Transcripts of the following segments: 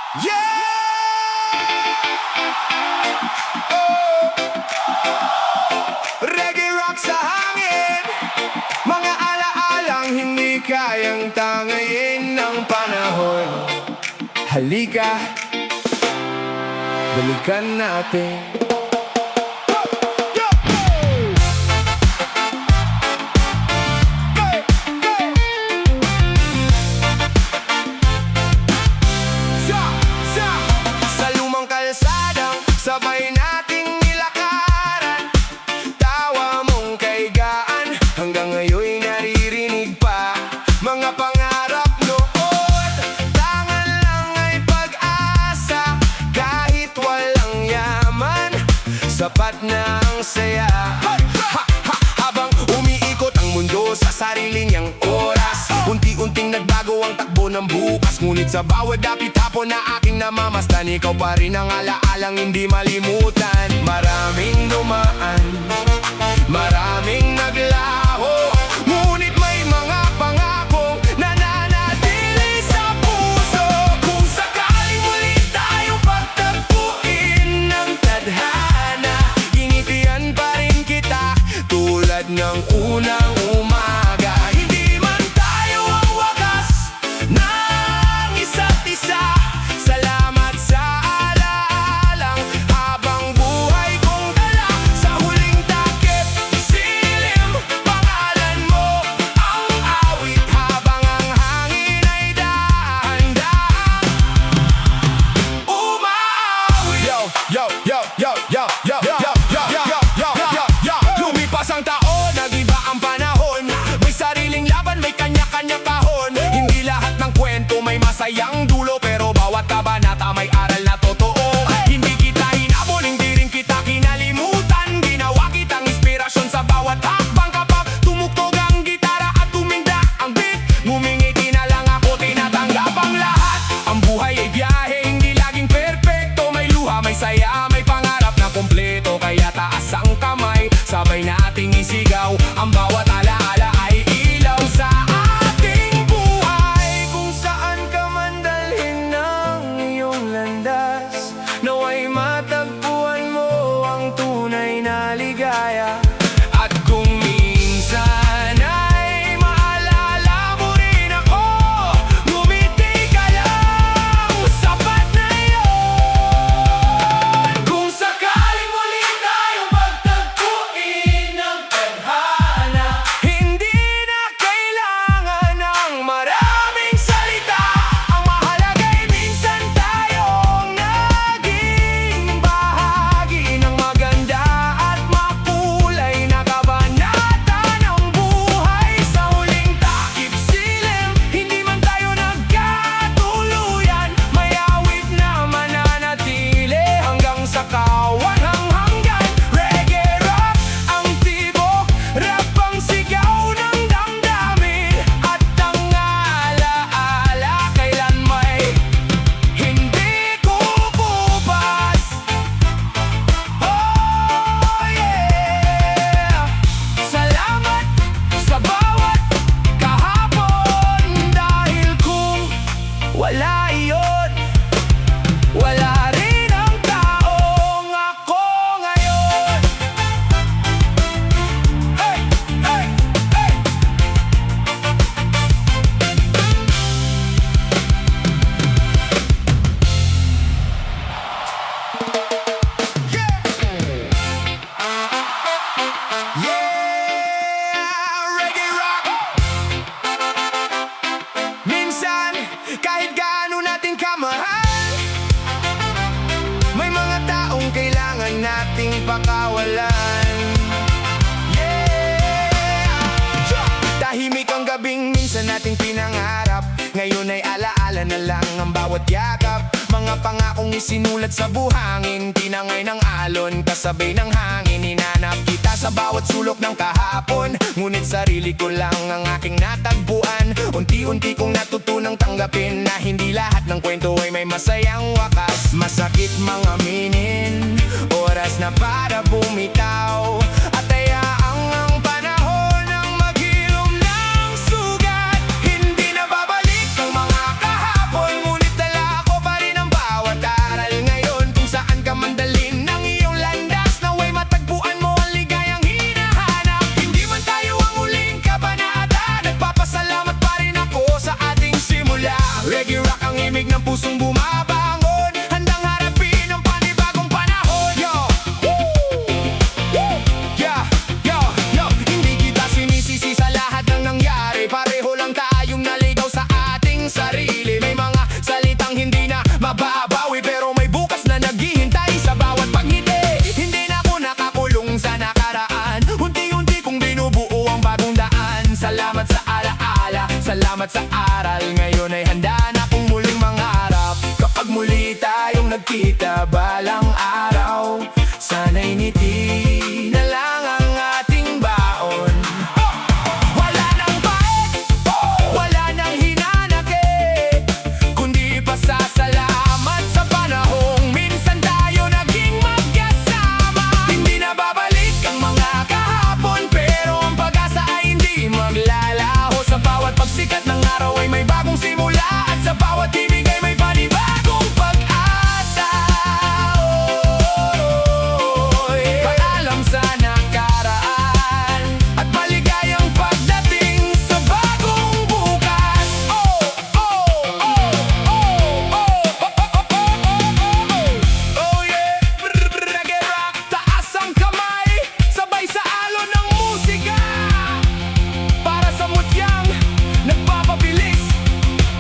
Oh, reggae rock sa hangin, mga alaalang hindi kayang tangayin ng panahon. Halika, balikan natin. Sa lumang kalsadang sabay nating nilakaran, tawa mong kaigaan hanggang ngayon'y naririnig pa. Mga pangarap noon, tangan lang ay pag-asa. Kahit walang yaman, sapat na ang saya. Habang umiikot ang mundo sa sarili niyang oras, unti-unting nagbago ang takbo ng bukas. Ngunit sa bawat dapit hapon na aking namamasdan, ikaw pa rin ang alaalang hindi malimutan. Maraming dumaan, maraming naglaho, ngunit may mga pangakong nananatili sa puso. Kung sakaling muli tayong pagtagpuin ng tadhana, ingitian pa rin kita tulad ng unang umaga. Hindi man tayo ang wakas ng isa't isa, salamat sa alaalang habang buhay kong dala. Sa huling takip, silim, pangalan mo ang awit habang ang hangin ay dahan-dahan umaawit. Yo, yo, yo, yo, yo, yo, yo, yo, yo, yo, yo, yo. Lumipas ang taon, nag-iba ang panahon. May sariling laban, may kanya-kanya kahon. Hindi lahat ng kwento may masayang dulo, pero bawat kabanata may aral na totoo. Hindi kita hinabol, hindi rin kita kinalimutan. Ginawa kitang inspirasyon sa bawat hakbang. Kapag tumugtog ang gitara at tuminda ang beat, ngumingiti na lang ako, tinatanggap ang lahat. Ang buhay ay biyahe, hindi laging perpekto. May luha, may saya, may pangarap na kompleto. Kaya taas ang kamay, sabay nating isigaw. Ang bawat alaala ay ilaw sa ating buhay. Kung saan ka man dalhin ng iyong landas, naway matagpuan mo ang tunay na ligaya. At kung minsan ay maalala mo rin ako, ngumiti ka lang, sapat na yun. Kung sakaling muli tayong pagtagpuin ng tadhana, hindi na kailangan ng maraming salita. Ang mahalaga'y minsan tayong naging bahagi ng maganda at makulay na kabanata ng buhay. Sa huling takip silim, hindi man tayo nagkatuluyan, may awit na mananatili hanggang sa kawalang hanggan. Reggae rock ang tibok, rap ang sigaw ng damdamin, at ang alaala kailan may hindi kukupas. Oh yeah! Salamat sa bawat kahapon, dahil kung wala iyon, wala rin ang taong ako ngayon. Hey! Hey! Hey! Yeah! Reggae rock! Minsan, kahit gaano natin kamahal, may mga taong kailangan nating pakawalan. Yeah! Tahimik ang gabing minsan nating pinangarap, ngayon ay alaala na lang ang bawat yakap. Mga pangakong isinulat sa buhangin, tinangay ng alon, kasabay ng hangin. Hinanap kita sa bawat sulok ng kahapon, ngunit sarili ko lang ang aking natagpuan. Unti-unti kong natutunang tanggapin na hindi lahat ng kwento ay may masayang wakas. Masakit mga minin, oras na para bumitaw, at hayaang ang panahon ang maghilom ng sugat. Hindi na babalik ang mga kahapon, ngunit dala ko pa rin ang pusong bumabangon, handang harapin ang panibagong panahon. Yo! Yeah, yo, yo. Hindi kita sinisisi sa lahat ng nangyari. Pareho lang tayong naligaw sa ating sarili. May mga salitang hindi na mababawi, pero may bukas na naghihintay sa bawat pagngiti. Hindi na ako nakakulong sa nakaraan, unti-unti kong binubuo ang bagong daan. Salamat sa alaala, salamat sa aral. Ngayon ay handa na kong muling mangarap. Kapag muli tayong nagkita balang araw, sana'y ngiti na lang ang ating baon. Wala nang bait, wala nang hinanakit, kundi pasasalamat sa panahong minsan tayo naging magkasama. Hindi na babalik ang mga kahapon, pero ang pag-asa ay hindi maglalaho. Sa bawat pagsikat ng araw ay may bagong simula, at sa bawat ibig ay may panibagong pag-asa. Paalam sa nakaraan at maligayang pagdating sa bagong bukas. Oh, oh, oh, oh, oh, oh yeah. Reggae rock, taas ang kamay, sabay sa alon ng musika. Para sa mutyang nagpapabilis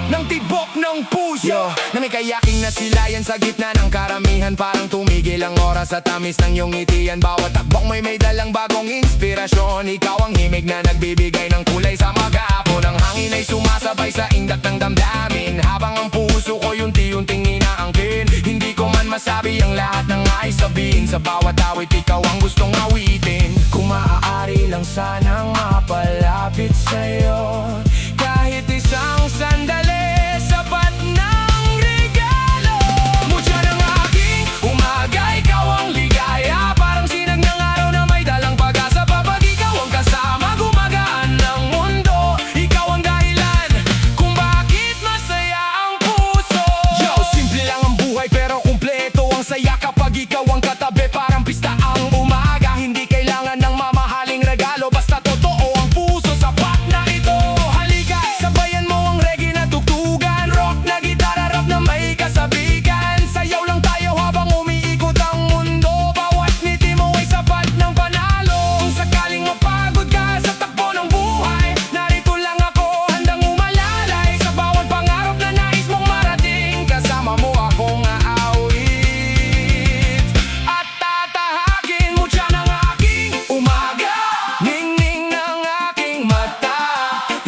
ng tibok ng puso, na may kayaking nasilayan sa gitna ng karamihan. Parang tumigil ang oras sa tamis ng iyong ngitian. Bawat takbong may dalang bagong inspirasyon. Ikaw ang himig na nagbibigay ng kulay sa maghapon. Ang hangin ay sumasabay sa indak ng damdamin, habang ang puso ko'y unti-unting inaangkin. Hindi ko man masabi ang lahat ng nais sabihin. Sa bawat awit ikaw ang gustong awitin. Kung maaari lang sanang mapalapit sa'yo, kahit isang sandali, sapat ng regalo. Mutya ng aking umaga, ikaw ang ligaya. Parang sinag ng araw na may dalang pag-asa. Kapag ikaw ang kasama, gumagaan ng mundo. Ikaw ang dahilan kung bakit masaya ang puso. Yo, simple lang ang buhay pero kumpleto ang saya kapag ikaw ang katabi. Parang pista ang umaga, hindi kailangan ng mamahaling regalo, basta totoo ang puso, sapat na ito. Halika, sabayan mo ang reggae na tugtugan, rock na gitara, rap na may kasabigan. Sayaw lang tayo habang umiikot ang mundo. Bawat ngiti mo ay sapat ng panalo. Kung sakaling mapagod ka sa takbo ng buhay, narito lang ako, handang umalalay. Sa bawat pangarap na nais mong marating, kasama mo akong aawit at tatahakin. Mutya ng aking umaga, ningning ng aking mata.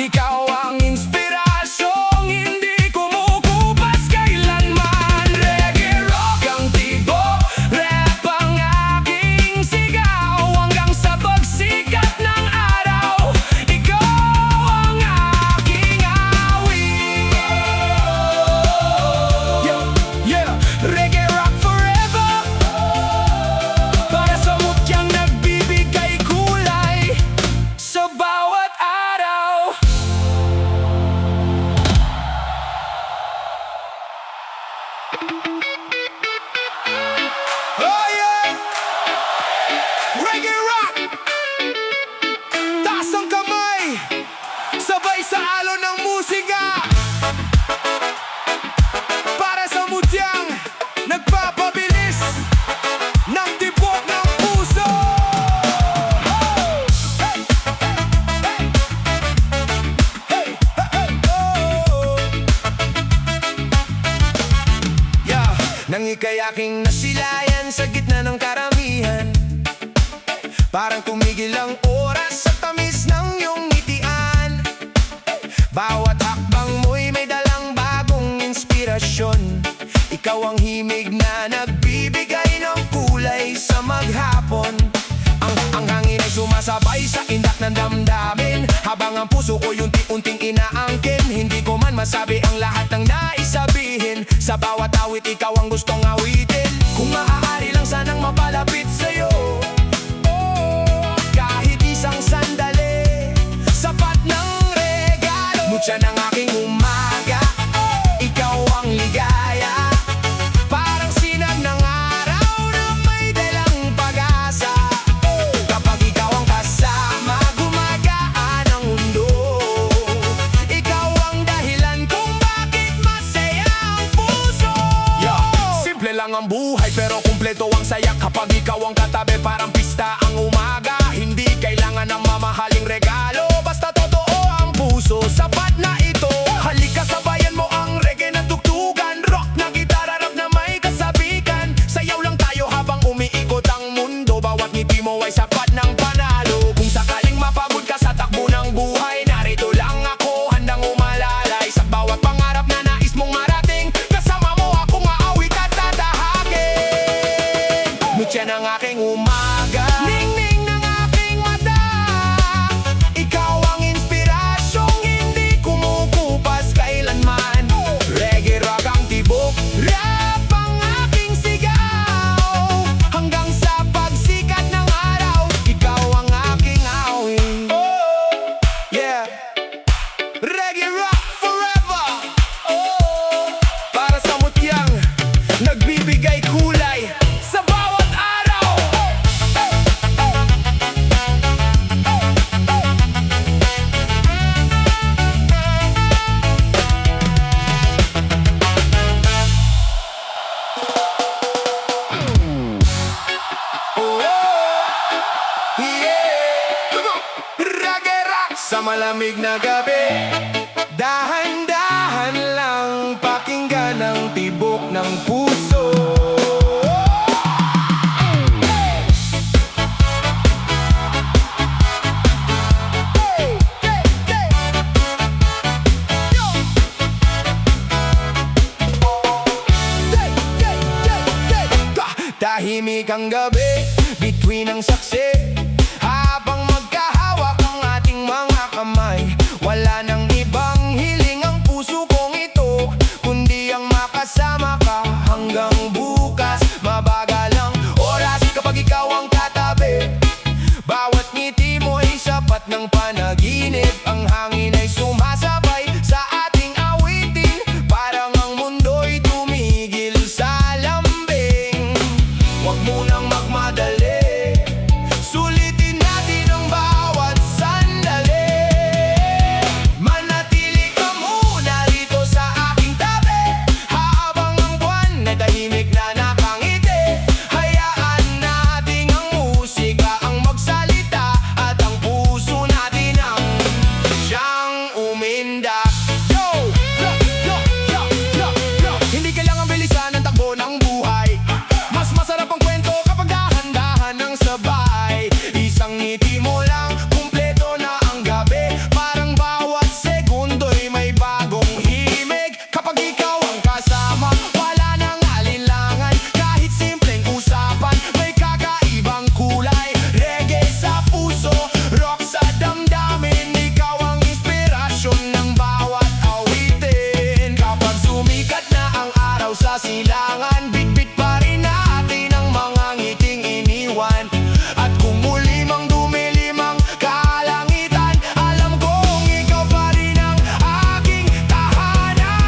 Ikaw ang inspirasyong hindi kumukupas kailanman. Reggae rock ang tibok, rap ang aking sigaw, hanggang sa pagsikat ng araw, ikaw ang aking awit. Yeah, reggae rock forever, para sa mutyang nagbibigay kulay sa bawat araw. Oh yeah! Reggae rock! Taas ang kamay, sabay sa alon ng musika. Para sa mutyang nagpapabilis ng tibok ng puso. Hey! Hey! Hey! Hey! Oh! Yeah. Nangikayaking nasilayan sa gitna ng karamihan, parang tumigil ang oras sa tamis ng iyong ngitian. Bawat hakbang mo'y may dalang bagong inspirasyon. Ikaw ang himig na nagbibigay ng kulay sa maghapon. Ang hangin ay sumasabay sa indak ng damdamin, habang ang puso ko'y unti-unting inaangkin. Hindi ko man masabi ang lahat ng nais sabihin. Sa bawat awit ikaw ang gustong awitin. Kung maaari lang sanang mapalapit sa'yo, kahit isang sandali, sapat ng regalo. Mutya ng aking umaga, ikaw ang ligaya. Parang sinag ng araw na may dalang pag-asa. Kapag ikaw ang kasama, gumagaan ang mundo. Ikaw ang dahilan kung bakit masaya ang puso. lang ang buhay pero kumpleto ang saya kapag ikaw ang katabi. Parang pista ang umaga, hindi kailangan ng mamahaling regalo, basta totoo ang puso, sapat na ito. Halika sabayan mo ang reggae na tugtugan, rock na gitara, rap na may kasabikan. Sayaw lang tayo habang umiikot ang mundo, bawat ngiti mo ay sapat ng panalo. Kung sakaling mapagod ka sa takbo ng buhay, narito lang ako, handang umalalay sa bawat pangarap na nais mong marating. Kasama mo akong aawit at tatahakin. Nutya ng aking umaga, ningning ng aking mata, ikaw ang inspirasyong hindi kumukupas kailanman. Reggae rock ang tibok, rap ang aking sigaw, hanggang sa pagsikat ng araw, ikaw ang aking awit. Oh, yeah. Reggae rock forever. Oh, para sa mutyang nagbibigay kulay sa bawat araw. Oh, yeah. Reggae rock sa malamig na gabi, dahan-dahan lang pakinggan ang tibok ng puso. Tahimik ang gabi, between ang saksi, habang magkahawak ang ating mga kamay. Wala nang ibang hiling ang puso kong ito, kundi ang makasama ka hanggang bukas. Mabagal ang oras kapag ikaw ang katabi, bawat ngiti mo ay sapat ng panaginip. Ang hangin ay sumasabay sa ating awitin, parang ang mundo'y tumigil sa lambing. Huwag munang magmadali, sulitin natin ang bawat sandali. Manatili ka muna rito sa aking tabi, habang ang buwan ay tahimik na nakangiti. Hayaan natin ang musika ang magsalita, at ang puso natin ang siyang umindak. Yo! Yo! Yo! Yo! Yo! Yo! Hindi kailangan bilisan ang takbo ng buhay, mas masarap ang kwento kapag dahan-dahan ng sabay. Isang ngiti mo lang, kumpleto na ang gabi, parang bawat segundo'y may bagong himig. Kapag ikaw ang kasama, wala nang alinlangan, kahit simpleng usapan may kakaibang kulay. Reggae sa puso, rock sa damdamin, ikaw ang inspirasyon ng bawat awitin. Kapag sumikat na ang araw sa silangan, bitbit pa rin natin ang mga ngiting iniwan. At kung muli mang dumilim ang kalangitan, alam kong ikaw pa rin ang aking tahanan.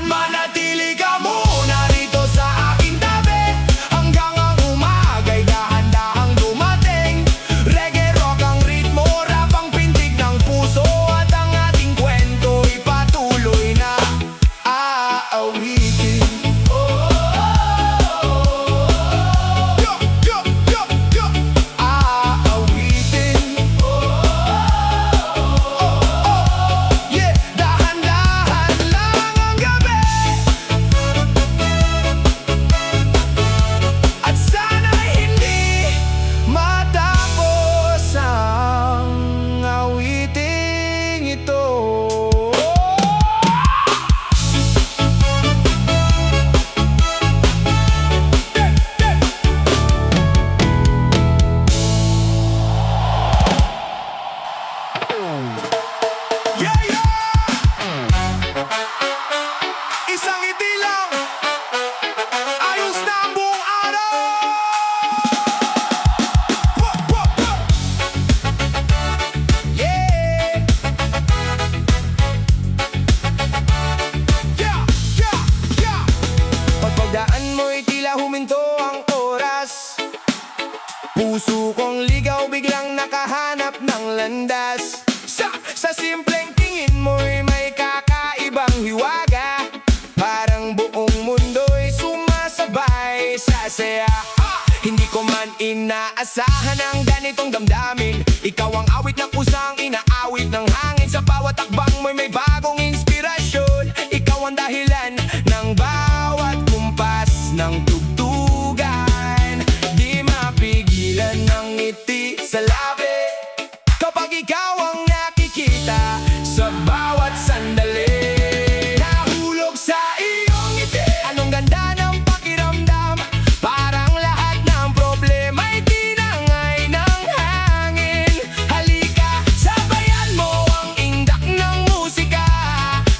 Manatili ka muna rito sa aking tabi, hanggang ang umaga'y dahan-dahang dumating. Reggae rock ang ritmo, rap ang pintig ng puso, at ang ating kwento'y patuloy na aawitin. Yo! Yo! Yo! Yo! Aawitin. Yeah! Dahan-dahan lang ang gabi, at sana'y hindi matapos ang awiting ito. Yeah, yeah! Isang ngiti lang, ayos na ang buong araw. Wah, wah, wah! Yeah! Yeah, yeah, yeah! Pagpagdaan mo'y tila huminto ang oras, puso kong ligaw biglang nakahanap ng landas. Sa simpleng tingin mo'y may kakaibang hiwaga, parang buong mundo inaasahan ang ganitong damdamin. Ikaw ang awit ng pusang inaawit ng hangin. Sa bawat takbang mo'y may bagong inspirasyon. Ikaw ang dahilan ng bawat kumpas ng tugtugan. Di mapigilan ng ngiti sa labi kapag ikaw ang nakikita sa bawat sandali. Nahulog sa iyong ngiti, anong ganda ng pakiramdam. Parang lahat ng problema'y tinangay ng hangin. Halika, sabayan mo ang indak ng musika.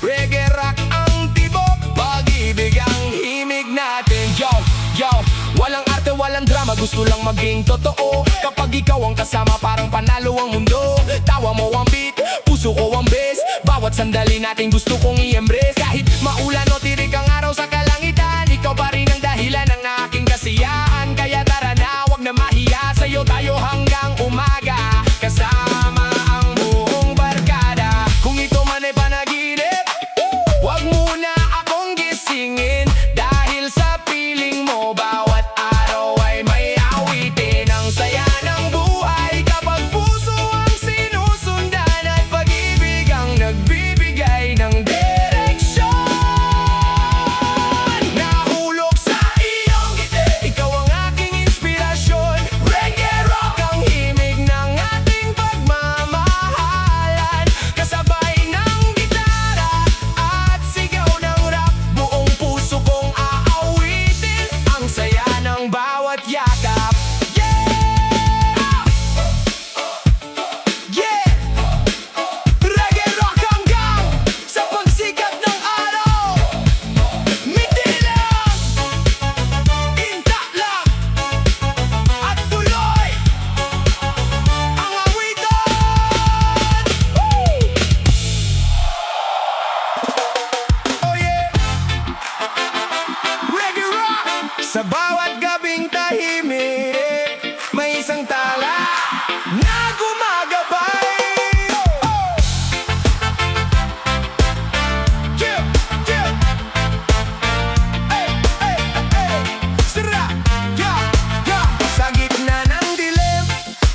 Reggae rock ang tibok, pag-ibig ang himig natin. Yo, yo, walang arte, walang drama, gusto lang maging totoo. Kapag ikaw ang kasama, parang panalo ang mundo. Tawa mo ang beat, puso ko ang bass. Bawat sandali natin gusto kong i-embrace. Kahit maulan o tirik ang araw sa kalangitan, ikaw pa rin ang dahilan ng aking kasiyahan. Kaya tara na, wag na mahiya, sa'yo tayo hanggang umaga. Kasama ang buong barkada. Kung ito man ay panaginip, wag muna akong gisingin. Dahil sa piling mo, bawat araw ay may awitin. Ang saya ng buhay kapag puso ang sinusundan, at pag-ibig ang nagbibigay ng direksyon. Nahulog sa iyong ngiti, ikaw ang aking inspirasyon. Reggae rock ang himig ng ating pagmamahalan. Kasabay ng gitara at sigaw ng rap, buong puso kong aawitin. Ang saya ng bawat yakap. Yeah! Reggae rock hanggang sa pagsikat ng araw. Miti lang, intak lang, at tuloy ang awitan. Oh yeah! Reggae rock! Sa bawat gabing tahimik, may isang tala na gumagabay. Oh! Yeah, yeah. Ay, ay, ay. Sira, yeah, yeah. Sa gitna ng dilim,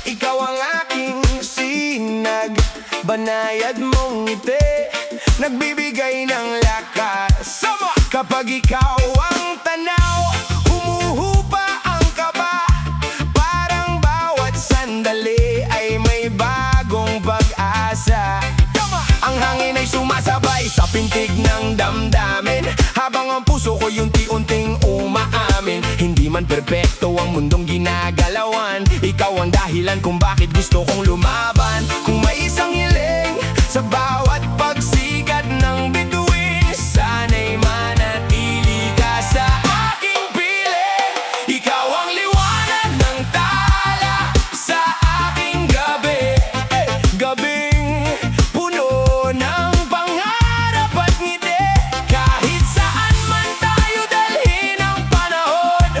ikaw ang aking sinag. Banayad mong ngiti, nagbibigay ng lakas. Sama! Kapag ikaw ang tanaw, humuhupa ang kaba. Parang bawat sandali ay may bagong pag-asa. Ang hangin ay sumasabay sa pintig ng damdamin, habang ang puso ko'y unti-unting umaamin. Hindi man perpekto ang mundong ginagalawan, ikaw ang dahilan kung bakit gusto kong lumaban. Kung may isang hiling sa bawat pagsikat ng bituin, sana'y manatili ka sa aking piling. Ikaw ang liwanag ng tala sa aking gabi. Gabing puno ng pangarap at ngiti. Kahit saan man tayo dalhin ang panahon,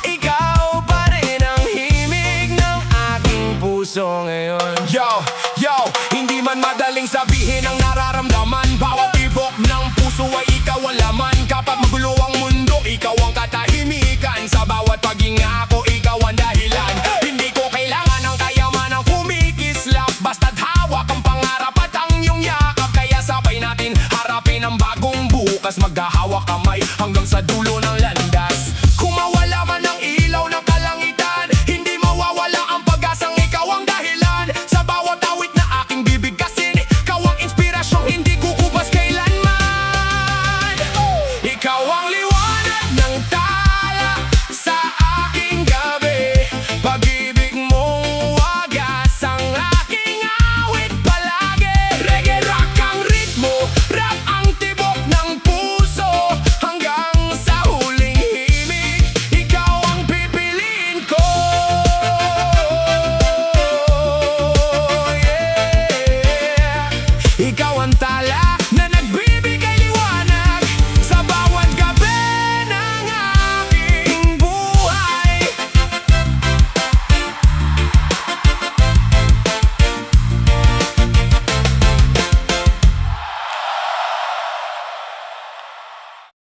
ikaw pa rin ang himig ng aking puso ngayon. Yo, yo, hindi man madaling sabihin ang nararamdaman. Bawat tibok ng puso ay ikaw ang laman.